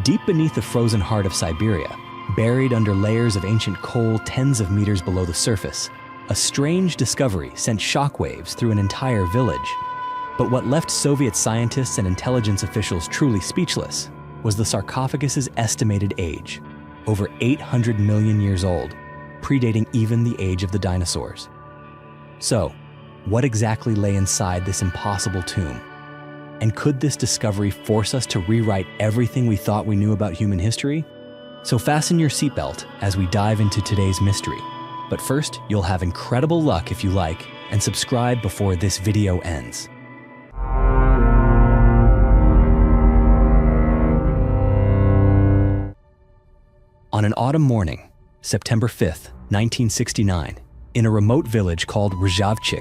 Deep beneath the frozen heart of Siberia, buried under layers of ancient coal tens of meters below the surface, a strange discovery sent shockwaves through an entire village. But what left Soviet scientists and intelligence officials truly speechless was the sarcophagus's estimated age, over 800 million years old, predating even the age of the dinosaurs. So, what exactly lay inside this impossible tomb? And could this discovery force us to rewrite everything we thought we knew about human history? So fasten your seatbelt as we dive into today's mystery. But first, you'll have incredible luck if you like, and subscribe before this video ends. On an autumn morning, September 5th, 1969, in a remote village called Rzhavchik,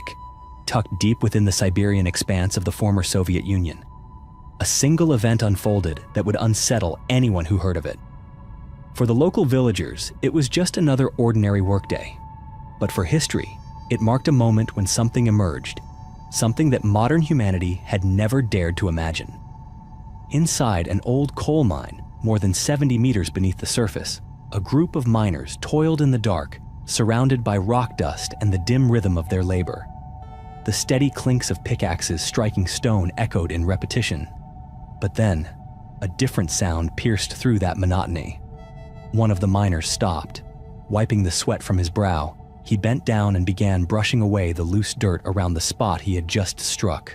tucked deep within the Siberian expanse of the former Soviet Union, a single event unfolded that would unsettle anyone who heard of it. For the local villagers, it was just another ordinary workday. But for history, it marked a moment when something emerged, something that modern humanity had never dared to imagine. Inside an old coal mine, more than 70 meters beneath the surface, a group of miners toiled in the dark, surrounded by rock dust and the dim rhythm of their labor. The steady clinks of pickaxes striking stone echoed in repetition. But then, a different sound pierced through that monotony. One of the miners stopped. Wiping the sweat from his brow, he bent down and began brushing away the loose dirt around the spot he had just struck.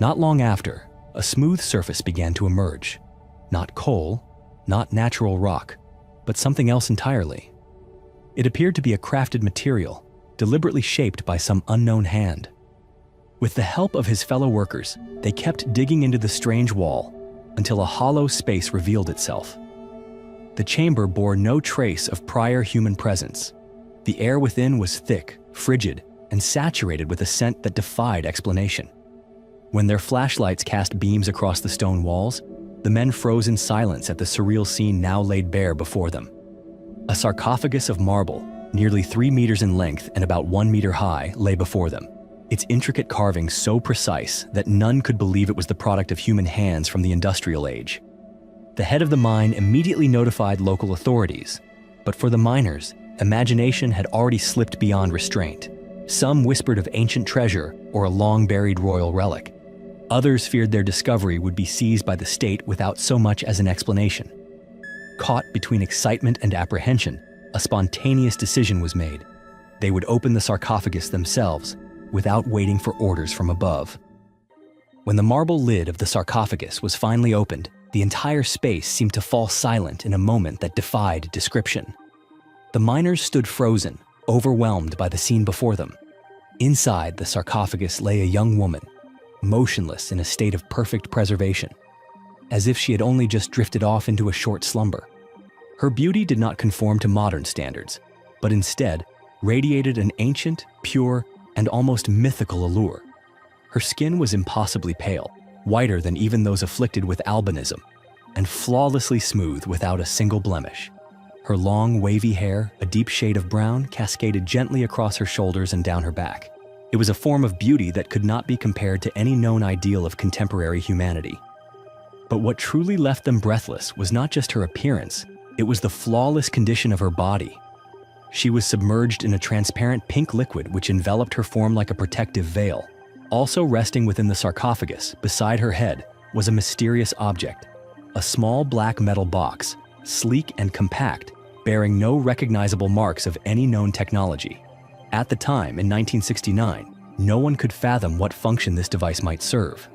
Not long after, a smooth surface began to emerge. Not coal, not natural rock, but something else entirely. It appeared to be a crafted material, deliberately shaped by some unknown hand. With the help of his fellow workers, they kept digging into the strange wall until a hollow space revealed itself. The chamber bore no trace of prior human presence. The air within was thick, frigid, and saturated with a scent that defied explanation. When their flashlights cast beams across the stone walls, the men froze in silence at the surreal scene now laid bare before them. A sarcophagus of marble, nearly 3 meters in length and about 1 meter high, lay before them, its intricate carving so precise that none could believe it was the product of human hands from the industrial age. The head of the mine immediately notified local authorities, but for the miners, imagination had already slipped beyond restraint. Some whispered of ancient treasure or a long-buried royal relic. Others feared their discovery would be seized by the state without so much as an explanation. Caught between excitement and apprehension, a spontaneous decision was made. They would open the sarcophagus themselves, without waiting for orders from above. When the marble lid of the sarcophagus was finally opened, the entire space seemed to fall silent in a moment that defied description. The miners stood frozen, overwhelmed by the scene before them. Inside the sarcophagus lay a young woman, motionless in a state of perfect preservation, as if she had only just drifted off into a short slumber. Her beauty did not conform to modern standards, but instead radiated an ancient, pure, and almost mythical allure. Her skin was impossibly pale, whiter than even those afflicted with albinism, and flawlessly smooth without a single blemish. Her long, wavy hair, a deep shade of brown, cascaded gently across her shoulders and down her back. It was a form of beauty that could not be compared to any known ideal of contemporary humanity. But what truly left them breathless was not just her appearance, it was the flawless condition of her body. She was submerged in a transparent pink liquid which enveloped her form like a protective veil. Also resting within the sarcophagus, beside her head, was a mysterious object, a small black metal box, sleek and compact, bearing no recognizable marks of any known technology. At the time, in 1969, no one could fathom what function this device might serve.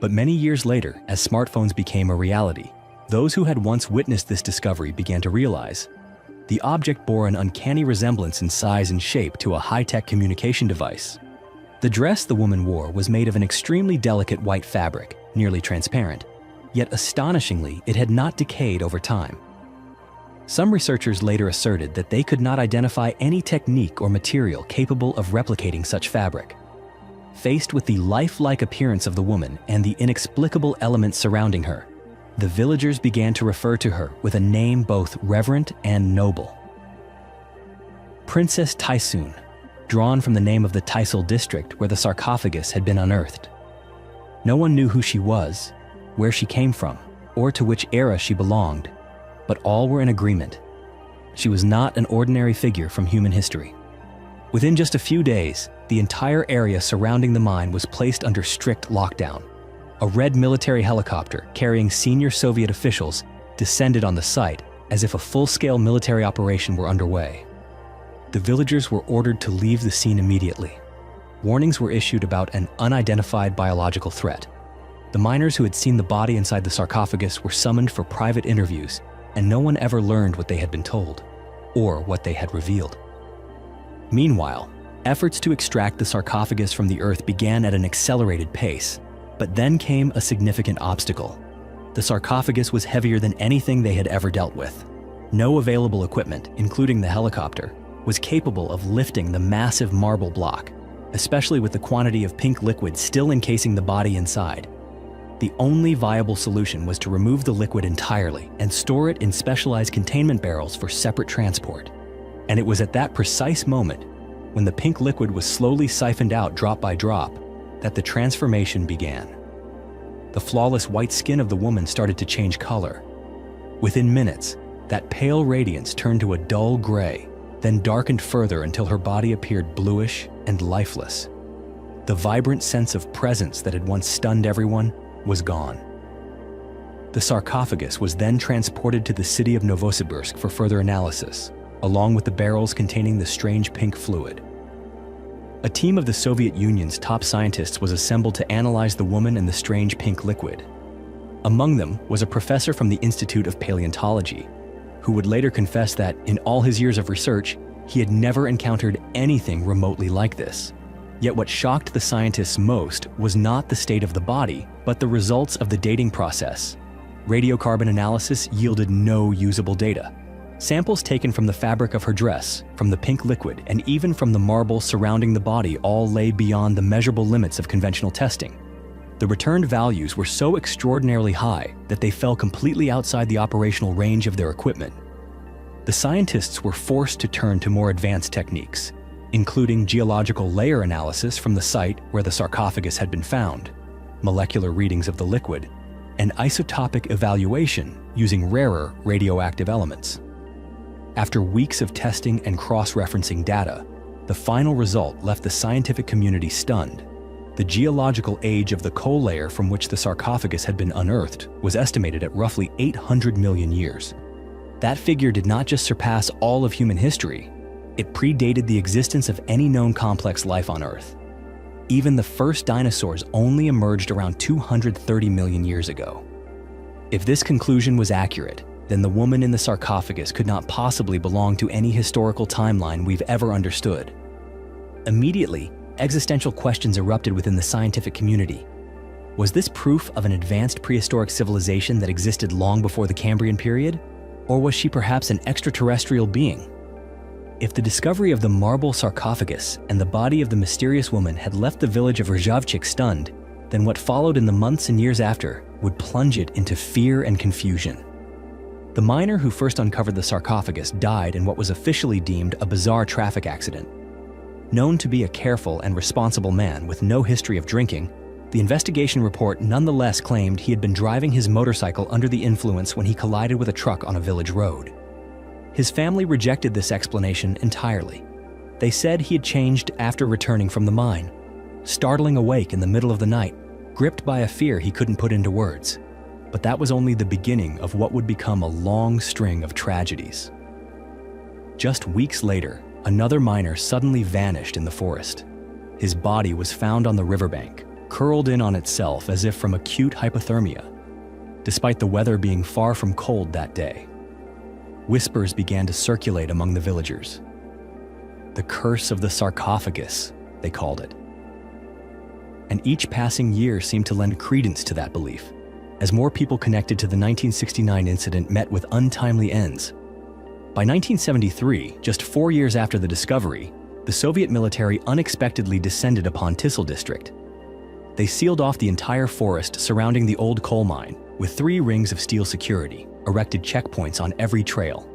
But many years later, as smartphones became a reality, those who had once witnessed this discovery began to realize the object bore an uncanny resemblance in size and shape to a high-tech communication device. The dress the woman wore was made of an extremely delicate white fabric, nearly transparent, yet astonishingly, it had not decayed over time. Some researchers later asserted that they could not identify any technique or material capable of replicating such fabric. Faced with the lifelike appearance of the woman and the inexplicable elements surrounding her, the villagers began to refer to her with a name both reverent and noble. Princess Taisun, drawn from the name of the Taisel district where the sarcophagus had been unearthed. No one knew who she was, where she came from, or to which era she belonged, but all were in agreement. She was not an ordinary figure from human history. Within just a few days, the entire area surrounding the mine was placed under strict lockdown. A red military helicopter carrying senior Soviet officials descended on the site as if a full-scale military operation were underway. The villagers were ordered to leave the scene immediately. Warnings were issued about an unidentified biological threat. The miners who had seen the body inside the sarcophagus were summoned for private interviews, and no one ever learned what they had been told, or what they had revealed. Meanwhile, efforts to extract the sarcophagus from the earth began at an accelerated pace, but then came a significant obstacle. The sarcophagus was heavier than anything they had ever dealt with. No available equipment, including the helicopter, was capable of lifting the massive marble block, especially with the quantity of pink liquid still encasing the body inside. The only viable solution was to remove the liquid entirely and store it in specialized containment barrels for separate transport. And it was at that precise moment, when the pink liquid was slowly siphoned out drop by drop, that the transformation began. The flawless white skin of the woman started to change color. Within minutes, that pale radiance turned to a dull gray, then darkened further until her body appeared bluish and lifeless. The vibrant sense of presence that had once stunned everyone was gone. The sarcophagus was then transported to the city of Novosibirsk for further analysis, along with the barrels containing the strange pink fluid. A team of the Soviet Union's top scientists was assembled to analyze the woman and the strange pink liquid. Among them was a professor from the Institute of Paleontology, who would later confess that, in all his years of research, he had never encountered anything remotely like this. Yet what shocked the scientists most was not the state of the body, but the results of the dating process. Radiocarbon analysis yielded no usable data. Samples taken from the fabric of her dress, from the pink liquid, and even from the marble surrounding the body all lay beyond the measurable limits of conventional testing. The returned values were so extraordinarily high that they fell completely outside the operational range of their equipment. The scientists were forced to turn to more advanced techniques, including geological layer analysis from the site where the sarcophagus had been found, molecular readings of the liquid, and isotopic evaluation using rarer radioactive elements. After weeks of testing and cross-referencing data, the final result left the scientific community stunned. The geological age of the coal layer from which the sarcophagus had been unearthed was estimated at roughly 800 million years. That figure did not just surpass all of human history, it predated the existence of any known complex life on Earth. Even the first dinosaurs only emerged around 230 million years ago. If this conclusion was accurate, then the woman in the sarcophagus could not possibly belong to any historical timeline we've ever understood. Immediately, existential questions erupted within the scientific community. Was this proof of an advanced prehistoric civilization that existed long before the Cambrian period? Or was she perhaps an extraterrestrial being? If the discovery of the marble sarcophagus and the body of the mysterious woman had left the village of Rzhavchik stunned, then what followed in the months and years after would plunge it into fear and confusion. The miner who first uncovered the sarcophagus died in what was officially deemed a bizarre traffic accident. Known to be a careful and responsible man with no history of drinking, the investigation report nonetheless claimed he had been driving his motorcycle under the influence when he collided with a truck on a village road. His family rejected this explanation entirely. They said he had changed after returning from the mine, startling awake in the middle of the night, gripped by a fear he couldn't put into words. But that was only the beginning of what would become a long string of tragedies. Just weeks later, another miner suddenly vanished in the forest. His body was found on the riverbank, curled in on itself as if from acute hypothermia, despite the weather being far from cold that day. Whispers began to circulate among the villagers. The curse of the sarcophagus, they called it. And each passing year seemed to lend credence to that belief, as more people connected to the 1969 incident met with untimely ends. By 1973, just 4 years after the discovery, the Soviet military unexpectedly descended upon Tysel district. They sealed off the entire forest surrounding the old coal mine with 3 rings of steel security, erected checkpoints on every trail,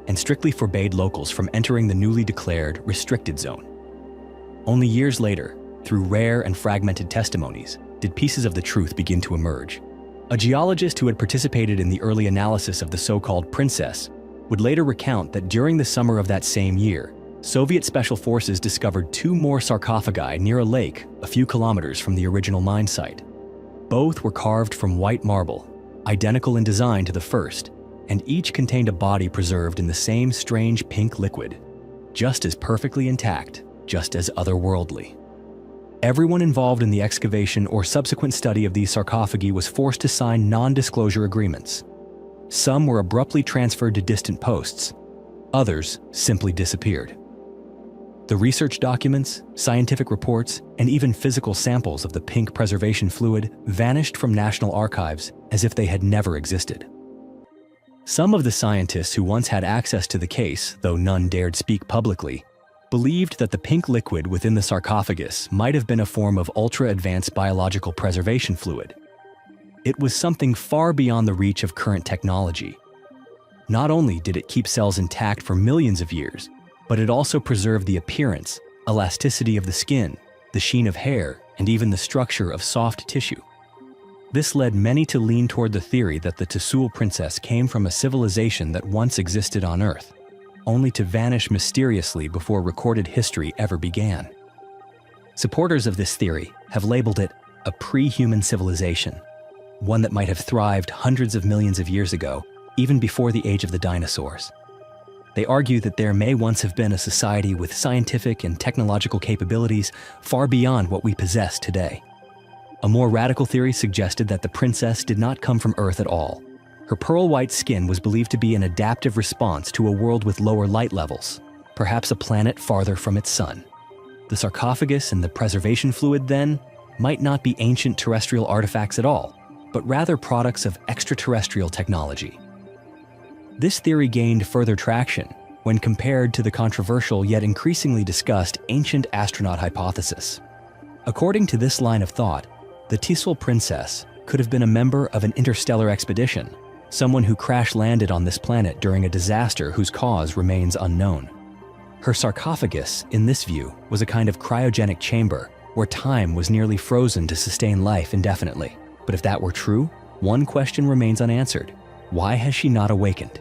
and strictly forbade locals from entering the newly declared restricted zone. Only years later, through rare and fragmented testimonies, did pieces of the truth begin to emerge. A geologist who had participated in the early analysis of the so-called princess would later recount that during the summer of that same year, Soviet special forces discovered 2 more sarcophagi near a lake a few kilometers from the original mine site. Both were carved from white marble, identical in design to the first, and each contained a body preserved in the same strange pink liquid, just as perfectly intact, just as otherworldly. Everyone involved in the excavation or subsequent study of these sarcophagi was forced to sign non-disclosure agreements. Some were abruptly transferred to distant posts. Others simply disappeared. The research documents, scientific reports, and even physical samples of the pink preservation fluid vanished from national archives as if they had never existed. Some of the scientists who once had access to the case, though none dared speak publicly, believed that the pink liquid within the sarcophagus might have been a form of ultra-advanced biological preservation fluid. It was something far beyond the reach of current technology. Not only did it keep cells intact for millions of years, but it also preserved the appearance, elasticity of the skin, the sheen of hair, and even the structure of soft tissue. This led many to lean toward the theory that the Tsul princess came from a civilization that once existed on Earth, only to vanish mysteriously before recorded history ever began. Supporters of this theory have labeled it a pre-human civilization, one that might have thrived hundreds of millions of years ago, even before the age of the dinosaurs. They argue that there may once have been a society with scientific and technological capabilities far beyond what we possess today. A more radical theory suggested that the princess did not come from Earth at all. Her pearl-white skin was believed to be an adaptive response to a world with lower light levels, perhaps a planet farther from its sun. The sarcophagus and the preservation fluid, then, might not be ancient terrestrial artifacts at all, but rather products of extraterrestrial technology. This theory gained further traction when compared to the controversial yet increasingly discussed ancient astronaut hypothesis. According to this line of thought, the Tsul princess could have been a member of an interstellar expedition, someone who crash-landed on this planet during a disaster whose cause remains unknown. Her sarcophagus, in this view, was a kind of cryogenic chamber where time was nearly frozen to sustain life indefinitely. But if that were true, one question remains unanswered. Why has she not awakened?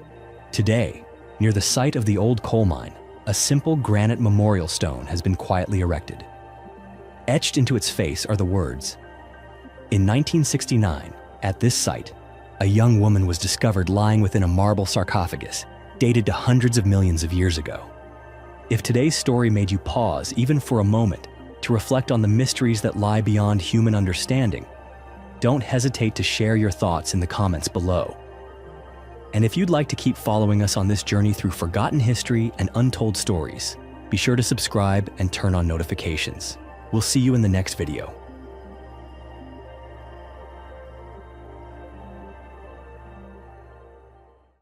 Today, near the site of the old coal mine, a simple granite memorial stone has been quietly erected. Etched into its face are the words, "In 1969, at this site, a young woman was discovered lying within a marble sarcophagus, dated to hundreds of millions of years ago." If today's story made you pause, even for a moment, to reflect on the mysteries that lie beyond human understanding, don't hesitate to share your thoughts in the comments below. And if you'd like to keep following us on this journey through forgotten history and untold stories, be sure to subscribe and turn on notifications. We'll see you in the next video.